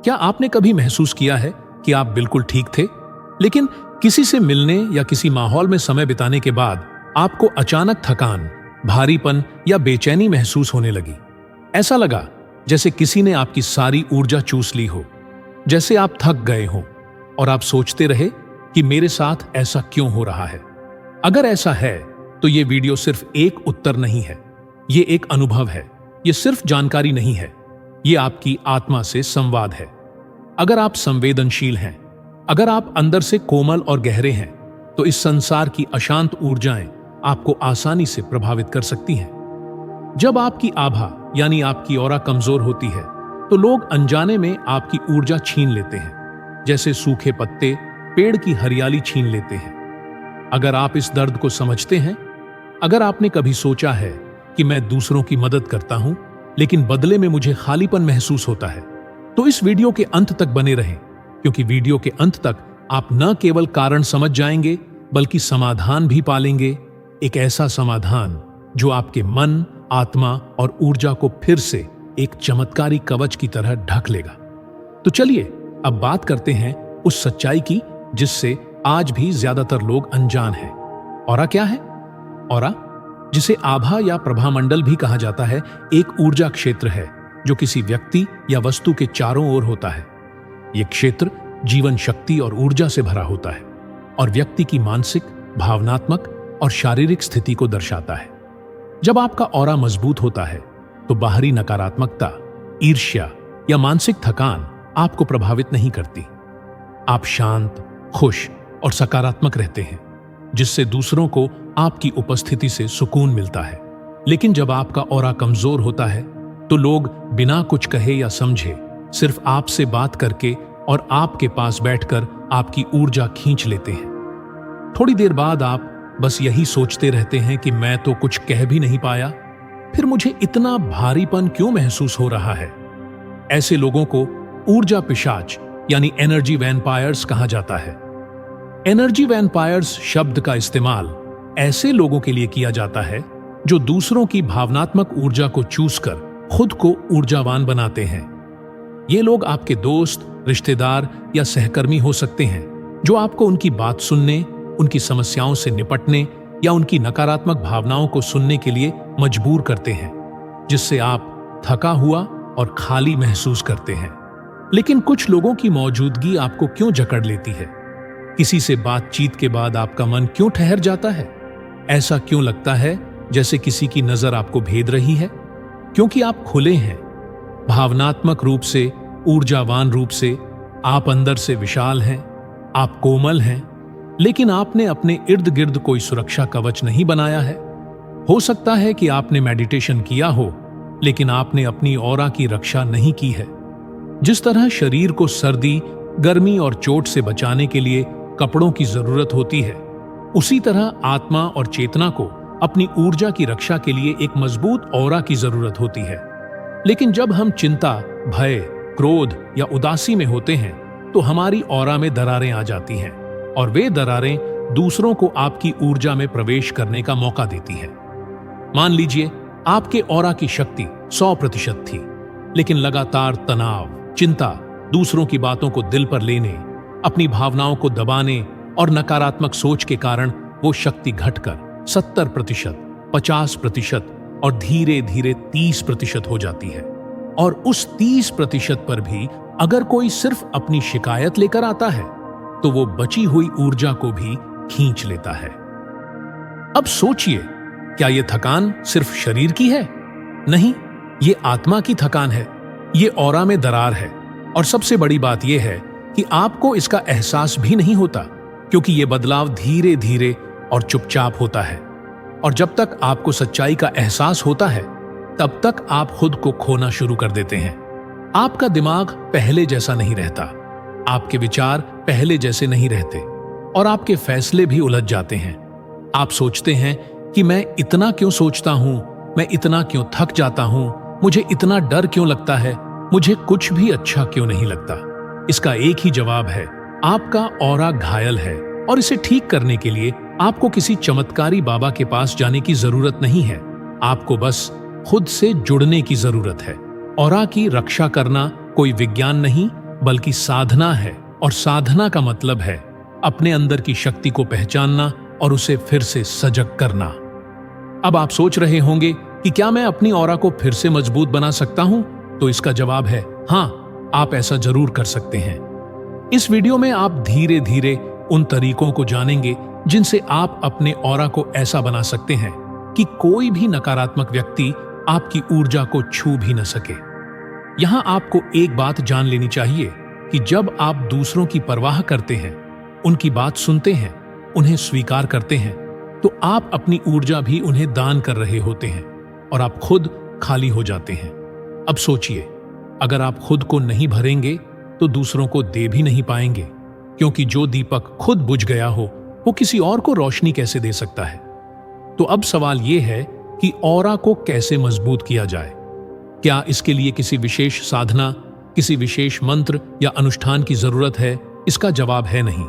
क्या आपने कभी महसूस किया है कि आप बिल्कुल ठीक थे, लेकिन किसी से मिलने या किसी माहौल में समय बिताने के बाद आपको अचानक थकान, भारीपन या बेचैनी महसूस होने लगी? ऐसा लगा जैसे किसी ने आपकी सारी ऊर्जा चूस ली हो, जैसे आप थक गए हो और आप सोचते रहे कि मेरे साथ ऐसा क्यों हो रहा है। अगर ऐसा है तो ये वीडियो सिर्फ एक उत्तर नहीं है, ये एक अनुभव है, ये सिर्फ जानकारी नहीं है, ये आपकी आत्मा से संवाद है। अगर आप संवेदनशील हैं, अगर आप अंदर से कोमल और गहरे हैं, तो इस संसार की अशांत ऊर्जाएं आपको आसानी से प्रभावित कर सकती हैं। जब आपकी आभा यानी आपकी ऑरा कमजोर होती है तो लोग अनजाने में आपकी ऊर्जा छीन लेते हैं, जैसे सूखे पत्ते पेड़ की हरियाली छीन लेते हैं। अगर आप इस दर्द को समझते हैं, अगर आपने कभी सोचा है कि मैं दूसरों की मदद करता हूं लेकिन बदले में मुझे खालीपन महसूस होता है, तो इस वीडियो के अंत तक बने रहें, क्योंकि वीडियो के अंत तक आप न केवल कारण समझ जाएंगे बल्कि समाधान भी पालेंगे। एक ऐसा समाधान जो आपके मन, आत्मा और ऊर्जा को फिर से एक चमत्कारी कवच की तरह ढक लेगा। तो चलिए अब बात करते हैं उस सच्चाई की जिससे आज भी ज्यादातर लोग अनजान हैं। ऑरा क्या है? ऑरा, जिसे आभा या प्रभामंडल भी कहा जाता है, एक ऊर्जा क्षेत्र है जो किसी व्यक्ति या वस्तु के चारों ओर होता है। यह क्षेत्र जीवन शक्ति और ऊर्जा से भरा होता है और व्यक्ति की मानसिक, भावनात्मक और शारीरिक स्थिति को दर्शाता है। जब आपका ऑरा मजबूत होता है तो बाहरी नकारात्मकता, ईर्ष्या या मानसिक थकान आपको प्रभावित नहीं करती। आप शांत, खुश और सकारात्मक रहते हैं, जिससे दूसरों को आपकी उपस्थिति से सुकून मिलता है। लेकिन जब आपका ऑरा कमजोर होता है तो लोग बिना कुछ कहे या समझे सिर्फ आपसे बात करके और आपके पास बैठकर आपकी ऊर्जा खींच लेते हैं। थोड़ी देर बाद आप बस यही सोचते रहते हैं कि मैं तो कुछ कह भी नहीं पाया, फिर मुझे इतना भारीपन क्यों महसूस हो रहा है। ऐसे लोगों को ऊर्जा पिशाच यानी एनर्जी वैम्पायर्स कहा जाता है। एनर्जी वैम्पायर्स शब्द का इस्तेमाल ऐसे लोगों के लिए किया जाता है जो दूसरों की भावनात्मक ऊर्जा को चूसकर खुद को ऊर्जावान बनाते हैं। ये लोग आपके दोस्त, रिश्तेदार या सहकर्मी हो सकते हैं जो आपको उनकी बात सुनने, उनकी समस्याओं से निपटने या उनकी नकारात्मक भावनाओं को सुनने के लिए मजबूर करते हैं, जिससे आप थका हुआ और खाली महसूस करते हैं। लेकिन कुछ लोगों की मौजूदगी आपको क्यों जकड़ लेती है? किसी से बातचीत के बाद आपका मन क्यों ठहर जाता है? ऐसा क्यों लगता है जैसे किसी की नजर आपको भेद रही है? क्योंकि आप खुले हैं, भावनात्मक रूप से, ऊर्जावान रूप से, आप अंदर से विशाल हैं, आप कोमल हैं, लेकिन आपने अपने इर्द गिर्द कोई सुरक्षा कवच नहीं बनाया है। हो सकता है कि आपने मेडिटेशन किया हो, लेकिन आपने अपनी ऑरा की रक्षा नहीं की है। जिस तरह शरीर को सर्दी, गर्मी और चोट से बचाने के लिए कपड़ों की जरूरत होती है, उसी तरह आत्मा और चेतना को अपनी ऊर्जा की रक्षा के लिए एक मजबूत ऑरा की जरूरत होती है। लेकिन जब हम चिंता, भय, क्रोध या उदासी में होते हैं तो हमारी ऑरा में दरारें आ जाती हैं और वे दरारें दूसरों को आपकी ऊर्जा में प्रवेश करने का मौका देती हैं। मान लीजिए आपके ऑरा की शक्ति 100% थी, लेकिन लगातार तनाव, चिंता, दूसरों की बातों को दिल पर लेने, अपनी भावनाओं को दबाने और नकारात्मक सोच के कारण वो शक्ति घटकर 70%, 50% और धीरे धीरे 30% हो जाती है। और उस 30% पर भी अगर कोई सिर्फ अपनी शिकायत लेकर आता है तो वो बची हुई ऊर्जा को भी खींच लेता है। अब सोचिए, क्या ये थकान सिर्फ शरीर की है? नहीं, ये आत्मा की थकान है, ये ऑरा में दरार है। और सबसे बड़ी बात यह है कि आपको इसका एहसास भी नहीं होता, क्योंकि ये बदलाव धीरे धीरे और चुपचाप होता है। और जब तक आपको सच्चाई का एहसास होता है, तब तक आप खुद को खोना शुरू कर देते हैं। आपका दिमाग पहले जैसा नहीं रहता, आपके विचार पहले जैसे नहीं रहते और आपके फैसले भी उलझ जाते हैं। आप सोचते हैं कि मैं इतना क्यों सोचता हूं, मैं इतना क्यों थक जाता हूं, मुझे इतना डर क्यों लगता है, मुझे कुछ भी अच्छा क्यों नहीं लगता। इसका एक ही जवाब है, आपका ऑरा घायल है और इसे ठीक करने के लिए आपको किसी चमत्कारी बाबा के पास जाने की जरूरत नहीं है। आपको बस खुद से जुड़ने की जरूरत है। ऑरा की रक्षा करना कोई विज्ञान नहीं, बल्कि साधना है, और साधना का मतलब है अपने अंदर की शक्ति को पहचानना और उसे फिर से सजग करना। अब आप सोच रहे होंगे कि क्या मैं अपनी ऑरा को फिर से मजबूत बना सकता हूं? तो इसका जवाब है हाँ, आप ऐसा जरूर कर सकते हैं। इस वीडियो में आप धीरे धीरे उन तरीकों को जानेंगे जिनसे आप अपने ऑरा को ऐसा बना सकते हैं कि कोई भी नकारात्मक व्यक्ति आपकी ऊर्जा को छू भी न सके। यहां आपको एक बात जान लेनी चाहिए कि जब आप दूसरों की परवाह करते हैं, उनकी बात सुनते हैं, उन्हें स्वीकार करते हैं, तो आप अपनी ऊर्जा भी उन्हें दान कर रहे होते हैं और आप खुद खाली हो जाते हैं। अब सोचिए, अगर आप खुद को नहीं भरेंगे तो दूसरों को दे भी नहीं पाएंगे, क्योंकि जो दीपक खुद बुझ गया हो वो किसी और को रोशनी कैसे दे सकता है। तो अब सवाल यह है कि ऑरा को कैसे मजबूत किया जाए। क्या इसके लिए किसी विशेष साधना, किसी विशेष मंत्र या अनुष्ठान की जरूरत है? इसका जवाब है नहीं।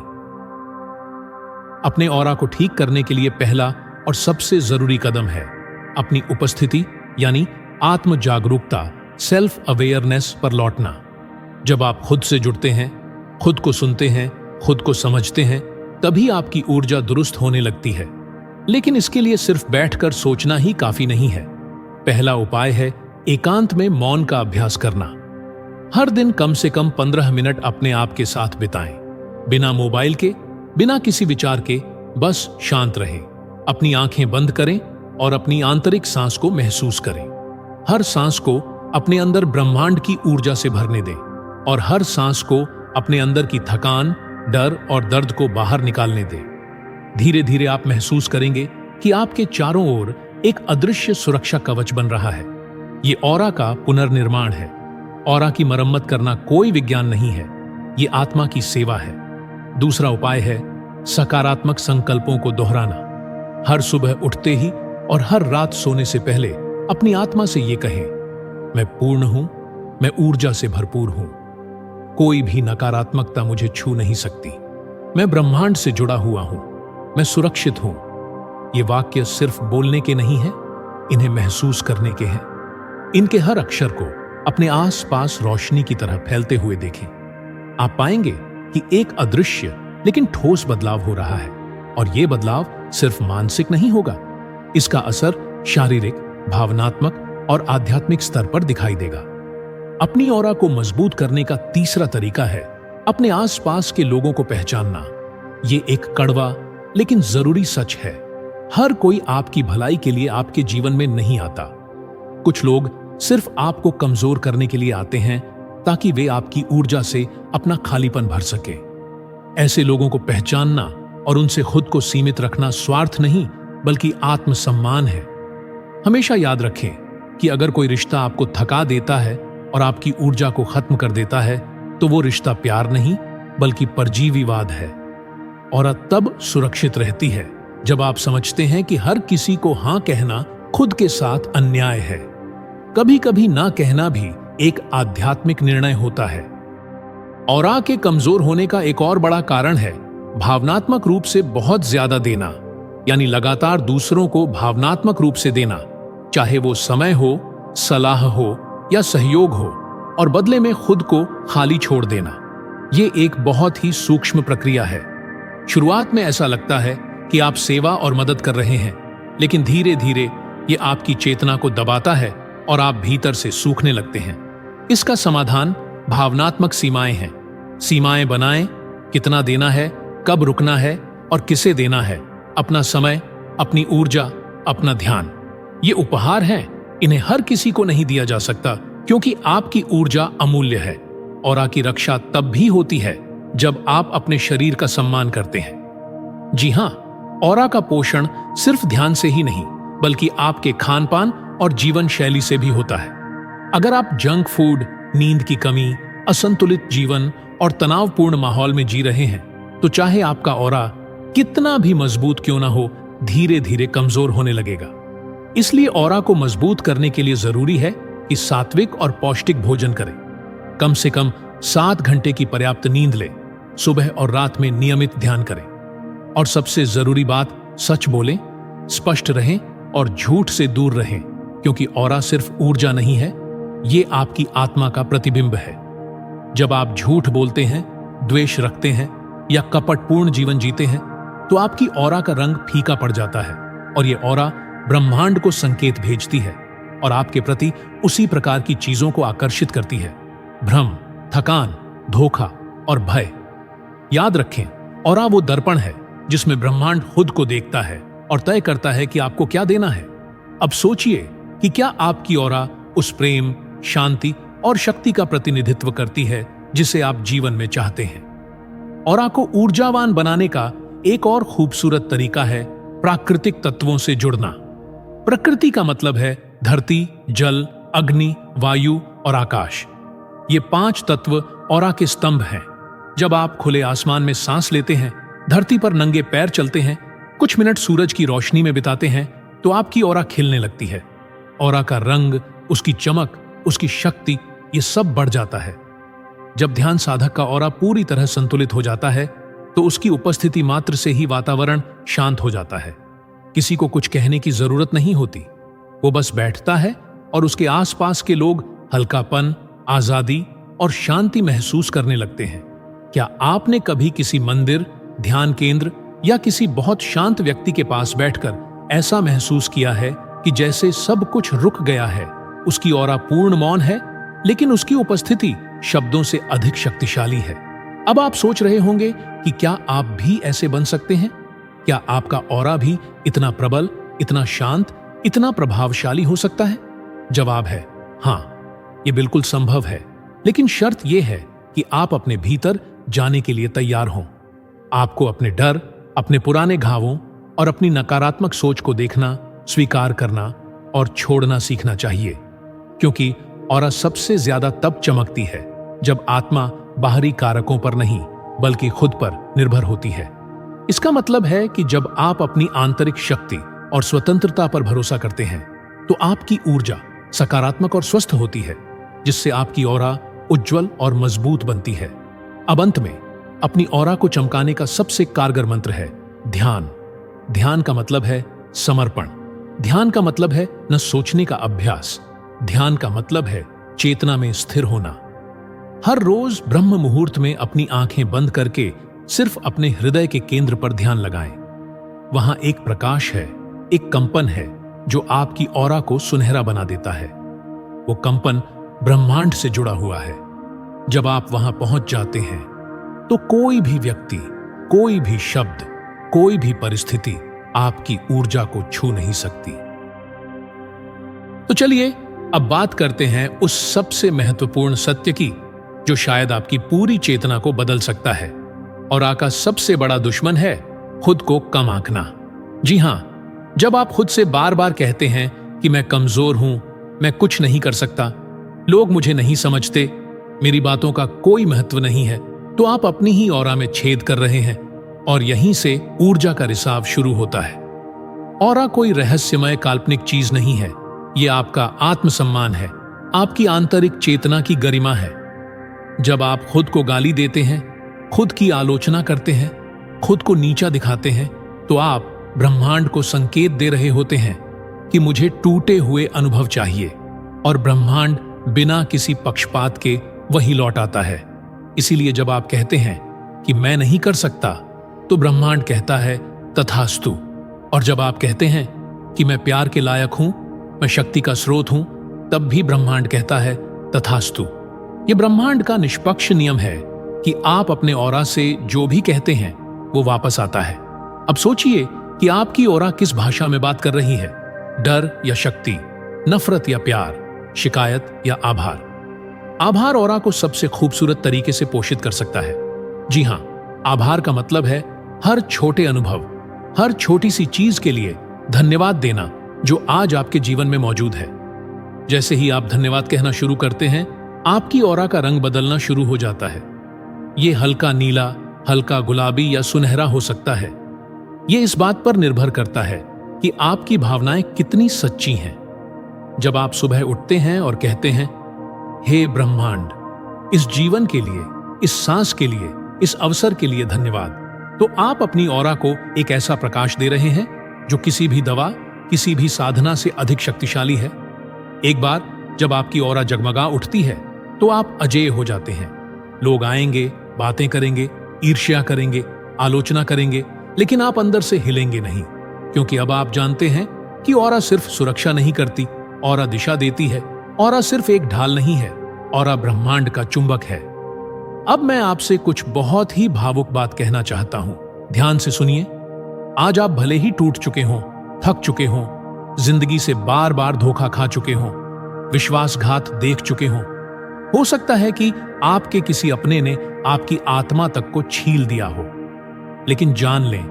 अपने ऑरा को ठीक करने के लिए पहला और सबसे जरूरी कदम है अपनी उपस्थिति यानी आत्म जागरूकता, सेल्फ अवेयरनेस पर लौटना। जब आप खुद से जुड़ते हैं, खुद को सुनते हैं, खुद को समझते हैं, तभी आपकी ऊर्जा दुरुस्त होने लगती है। लेकिन इसके लिए सिर्फ बैठकर सोचना ही काफी नहीं है। पहला उपाय है एकांत में मौन का अभ्यास करना। हर दिन कम से कम 15 मिनट अपने आप के साथ बिताएं, बिना मोबाइल के, बिना किसी विचार के, बस शांत रहें। अपनी आंखें बंद करें और अपनी आंतरिक सांस को महसूस करें। हर सांस को अपने अंदर ब्रह्मांड की ऊर्जा से भरने दें और हर सांस को अपने अंदर की थकान, डर और दर्द को बाहर निकालने दें। धीरे धीरे आप महसूस करेंगे कि आपके चारों ओर एक अदृश्य सुरक्षा कवच बन रहा है। ये ऑरा का पुनर्निर्माण है। ऑरा की मरम्मत करना कोई विज्ञान नहीं है, ये आत्मा की सेवा है। दूसरा उपाय है सकारात्मक संकल्पों को दोहराना। हर सुबह उठते ही और हर रात सोने से पहले अपनी आत्मा से ये कहें, मैं पूर्ण हूं, मैं ऊर्जा से भरपूर हूं, कोई भी नकारात्मकता मुझे छू नहीं सकती, मैं ब्रह्मांड से जुड़ा हुआ हूं, मैं सुरक्षित हूं। ये वाक्य सिर्फ बोलने के नहीं है, इन्हें महसूस करने के हैं। इनके हर अक्षर को अपने आसपास रोशनी की तरह फैलते हुए देखें। आप पाएंगे कि एक अदृश्य लेकिन ठोस बदलाव हो रहा है, और यह बदलाव सिर्फ मानसिक नहीं होगा, इसका असर शारीरिक, भावनात्मक और आध्यात्मिक स्तर पर दिखाई देगा। अपनी ऑरा को मजबूत करने का तीसरा तरीका है अपने आसपास के लोगों को पहचानना। ये एक कड़वा लेकिन जरूरी सच है। हर कोई आपकी भलाई के लिए आपके जीवन में नहीं आता। कुछ लोग सिर्फ आपको कमजोर करने के लिए आते हैं ताकि वे आपकी ऊर्जा से अपना खालीपन भर सके। ऐसे लोगों को पहचानना और उनसे खुद को सीमित रखना स्वार्थ नहीं बल्कि आत्मसम्मान है। हमेशा याद रखें कि अगर कोई रिश्ता आपको थका देता है और आपकी ऊर्जा को खत्म कर देता है तो वो रिश्ता प्यार नहीं बल्कि परजीवीवाद है। और तब सुरक्षित रहती है जब आप समझते हैं कि हर किसी को हां कहना खुद के साथ अन्याय है। कभी कभी ना कहना भी एक आध्यात्मिक निर्णय होता है। ऑरा के कमजोर होने का एक और बड़ा कारण है भावनात्मक रूप से बहुत ज्यादा देना, यानी लगातार दूसरों को भावनात्मक रूप से देना, चाहे वो समय हो, सलाह हो या सहयोग हो, और बदले में खुद को खाली छोड़ देना। ये एक बहुत ही सूक्ष्म प्रक्रिया है। शुरुआत में ऐसा लगता है कि आप सेवा और मदद कर रहे हैं, लेकिन धीरे धीरे ये आपकी चेतना को दबाता है और आप भीतर से सूखने लगते हैं। इसका समाधान भावनात्मक सीमाएं हैं। सीमाएं बनाएं, कितना देना है, कब रुकना है और किसे देना है, अपना समय, अपनी ऊर्जा, अपना ध्यान। ये उपहार हैं, इन्हें हर किसी को नहीं दिया जा सकता क्योंकि आपकी ऊर्जा अमूल्य है। ऑरा की रक्षा तब भी होती है जब आप अपने शरीर का सम्मान करते हैं। जी हां, ऑरा का पोषण सिर्फ ध्यान से ही नहीं बल्कि आपके खान पान और जीवन शैली से भी होता है। अगर आप जंक फूड, नींद की कमी, असंतुलित जीवन और तनावपूर्ण माहौल में जी रहे हैं तो चाहे आपका ऑरा कितना भी मजबूत क्यों ना हो, धीरे धीरे कमजोर होने लगेगा। इसलिए ऑरा को मजबूत करने के लिए जरूरी है कि सात्विक और पौष्टिक भोजन करें। कम से कम 7 घंटे की पर्याप्त नींद लें, सुबह और रात में नियमित ध्यान करें, और सबसे जरूरी बात, सच बोलें, स्पष्ट रहें और झूठ से दूर रहें, क्योंकि ऑरा सिर्फ ऊर्जा नहीं है, ये आपकी आत्मा का प्रतिबिंब है। जब आप झूठ बोलते हैं, द्वेष रखते हैं या कपटपूर्ण जीवन जीते हैं, तो आपकी ऑरा का रंग फीका पड़ जाता है और ये ऑरा ब्रह्मांड को संकेत भेजती है और आपके प्रति उसी प्रकार की चीजों को आकर्षित करती है। भ्रम, थकान, धोखा और भय। याद रखें, ऑरा वो दर्पण है जिसमें ब्रह्मांड खुद को देखता है और तय करता है कि आपको क्या देना है। अब सोचिए कि क्या आपकी ऑरा उस प्रेम, शांति और शक्ति का प्रतिनिधित्व करती है जिसे आप जीवन में चाहते हैं। ऑरा को ऊर्जावान बनाने का एक और खूबसूरत तरीका है प्राकृतिक तत्वों से जुड़ना। प्रकृति का मतलब है धरती, जल, अग्नि, वायु और आकाश। ये 5 तत्व ऑरा के स्तंभ हैं। जब आप खुले आसमान में सांस लेते हैं, धरती पर नंगे पैर चलते हैं, कुछ मिनट सूरज की रोशनी में बिताते हैं, तो आपकी ऑरा खिलने लगती है। ऑरा का रंग, उसकी चमक, उसकी शक्ति, ये सब बढ़ जाता है। जब ध्यान साधक का ऑरा पूरी तरह संतुलित हो जाता है, तो उसकी उपस्थिति मात्र से ही वातावरण शांत हो जाता है। किसी को कुछ कहने की जरूरत नहीं होती, वो बस बैठता है और उसके आसपास के लोग हल्कापन, आजादी और शांति महसूस करने लगते हैं। क्या आपने कभी किसी मंदिर, ध्यान केंद्र या किसी बहुत शांत व्यक्ति के पास बैठकर ऐसा महसूस किया है कि जैसे सब कुछ रुक गया है? उसकी ऑरा पूर्ण मौन है, लेकिन उसकी उपस्थिति शब्दों से अधिक शक्तिशाली है। अब आप सोच रहे होंगे कि क्या आप भी ऐसे बन सकते हैं? क्या आपका ऑरा भी इतना प्रबल, इतना शांत, इतना प्रभावशाली हो सकता है? जवाब है हाँ, ये बिल्कुल संभव है, लेकिन शर्त यह है कि आप अपने भीतर जाने के लिए तैयार हों। आपको अपने डर, अपने पुराने घावों और अपनी नकारात्मक सोच को देखना, स्वीकार करना और छोड़ना सीखना चाहिए, क्योंकि ऑरा सबसे ज्यादा तब चमकती है जब आत्मा बाहरी कारकों पर नहीं बल्कि खुद पर निर्भर होती है। इसका मतलब है कि जब आप अपनी आंतरिक शक्ति और स्वतंत्रता पर भरोसा करते हैं, तो आपकी ऊर्जा सकारात्मक और स्वस्थ होती है, जिससे आपकी ऑरा उज्जवल और मजबूत बनती है। अब अंत में अपनी ऑरा को चमकाने का सबसे कारगर मंत्र है ध्यान। ध्यान का मतलब है समर्पण। ध्यान का मतलब है न सोचने का अभ्यास। ध्यान का मतलब है चेतना में स्थिर होना। हर रोज ब्रह्म मुहूर्त में अपनी आंखें बंद करके सिर्फ अपने हृदय के केंद्र पर ध्यान लगाएं। वहां एक प्रकाश है, एक कंपन है जो आपकी ऑरा को सुनहरा बना देता है। वो कंपन ब्रह्मांड से जुड़ा हुआ है। जब आप वहां पहुंच जाते हैं, तो कोई भी व्यक्ति, कोई भी शब्द, कोई भी परिस्थिति आपकी ऊर्जा को छू नहीं सकती। तो चलिए अब बात करते हैं उस सबसे महत्वपूर्ण सत्य की, जो शायद आपकी पूरी चेतना को बदल सकता है। ऑरा का सबसे बड़ा दुश्मन है खुद को कम आंकना। जी हां, जब आप खुद से बार बार कहते हैं कि मैं कमजोर हूं, मैं कुछ नहीं कर सकता, लोग मुझे नहीं समझते, मेरी बातों का कोई महत्व नहीं है, तो आप अपनी ही ऑरा में छेद कर रहे हैं और यहीं से ऊर्जा का रिसाव शुरू होता है। ऑरा कोई रहस्यमय काल्पनिक चीज नहीं है, ये आपका आत्मसम्मान है, आपकी आंतरिक चेतना की गरिमा है। जब आप खुद को गाली देते हैं, खुद की आलोचना करते हैं, खुद को नीचा दिखाते हैं, तो आप ब्रह्मांड को संकेत दे रहे होते हैं कि मुझे टूटे हुए अनुभव चाहिए, और ब्रह्मांड बिना किसी पक्षपात के वही लौट आता है। इसीलिए जब आप कहते हैं कि मैं नहीं कर सकता, तो ब्रह्मांड कहता है तथास्तु। और जब आप कहते हैं कि मैं प्यार के लायक हूं, मैं शक्ति का स्रोत हूं, तब भी ब्रह्मांड कहता है तथास्तु। ये ब्रह्मांड का निष्पक्ष नियम है कि आप अपने ऑरा से जो भी कहते हैं वो वापस आता है। अब सोचिए कि आपकी ऑरा किस भाषा में बात कर रही है, डर या शक्ति, नफरत या प्यार, शिकायत या आभार। आभार ऑरा को सबसे खूबसूरत तरीके से पोषित कर सकता है। जी हां, आभार का मतलब है हर छोटे अनुभव, हर छोटी सी चीज के लिए धन्यवाद देना जो आज आपके जीवन में मौजूद है। जैसे ही आप धन्यवाद कहना शुरू करते हैं, आपकी ऑरा का रंग बदलना शुरू हो जाता है। ये हल्का नीला, हल्का गुलाबी या सुनहरा हो सकता है। ये इस बात पर निर्भर करता है कि आपकी भावनाएं कितनी सच्ची हैं। जब आप सुबह उठते हैं और कहते हैं, हे ब्रह्मांड, इस जीवन के लिए, इस सांस के लिए, इस अवसर के लिए धन्यवाद, तो आप अपनी ऑरा को एक ऐसा प्रकाश दे रहे हैं जो किसी भी दवा, किसी भी साधना से अधिक शक्तिशाली है। एक बार जब आपकी ऑरा जगमगा उठती है, तो आप अजेय हो जाते हैं। लोग आएंगे, बातें करेंगे, ईर्ष्या करेंगे, आलोचना करेंगे, लेकिन आप अंदर से हिलेंगे नहीं, क्योंकि अब आप जानते हैं कि ऑरा सिर्फ सुरक्षा नहीं करती, ऑरा दिशा देती है। ऑरा सिर्फ एक ढाल नहीं है, ऑरा ब्रह्मांड का चुंबक है। अब मैं आपसे कुछ बहुत ही भावुक बात कहना चाहता हूं, ध्यान से सुनिए। आज आप भले ही टूट चुके हों, थक चुके हों, जिंदगी से बार बार धोखा खा चुके हों, विश्वासघात देख चुके हों, हो सकता है कि आपके किसी अपने ने आपकी आत्मा तक को छील दिया हो, लेकिन जान लें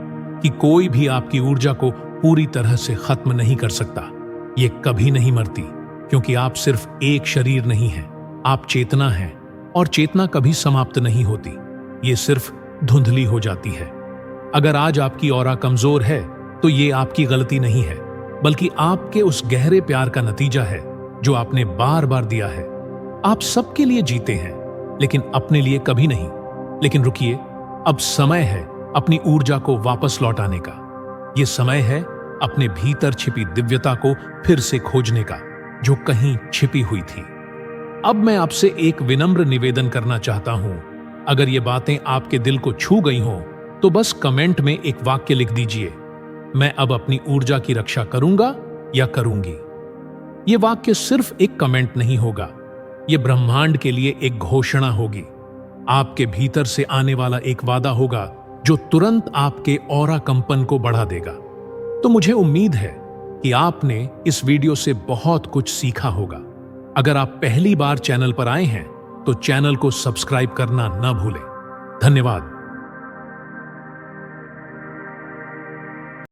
कि कोई भी आपकी ऊर्जा को पूरी तरह से खत्म नहीं कर सकता। ये कभी नहीं मरती, क्योंकि आप सिर्फ एक शरीर नहीं हैं, आप चेतना हैं, और चेतना कभी समाप्त नहीं होती, ये सिर्फ धुंधली हो जाती है। अगर आज आपकी ऑरा कमजोर है तो ये आपकी गलती नहीं है, बल्कि आपके उस गहरे प्यार का नतीजा है जो आपने बार बार दिया है। आप सबके लिए जीते हैं, लेकिन अपने लिए कभी नहीं। लेकिन रुकिए, अब समय है अपनी ऊर्जा को वापस लौटाने का। यह समय है अपने भीतर छिपी दिव्यता को फिर से खोजने का, जो कहीं छिपी हुई थी। अब मैं आपसे एक विनम्र निवेदन करना चाहता हूं। अगर ये बातें आपके दिल को छू गई हों, तो बस कमेंट में एक वाक्य लिख दीजिए, मैं अब अपनी ऊर्जा की रक्षा करूंगा या करूंगी। यह वाक्य सिर्फ एक कमेंट नहीं होगा, यह ब्रह्मांड के लिए एक घोषणा होगी, आपके भीतर से आने वाला एक वादा होगा जो तुरंत आपके ऑरा कंपन को बढ़ा देगा। तो मुझे उम्मीद है कि आपने इस वीडियो से बहुत कुछ सीखा होगा। अगर आप पहली बार चैनल पर आए हैं तो चैनल को सब्सक्राइब करना न भूलें। धन्यवाद।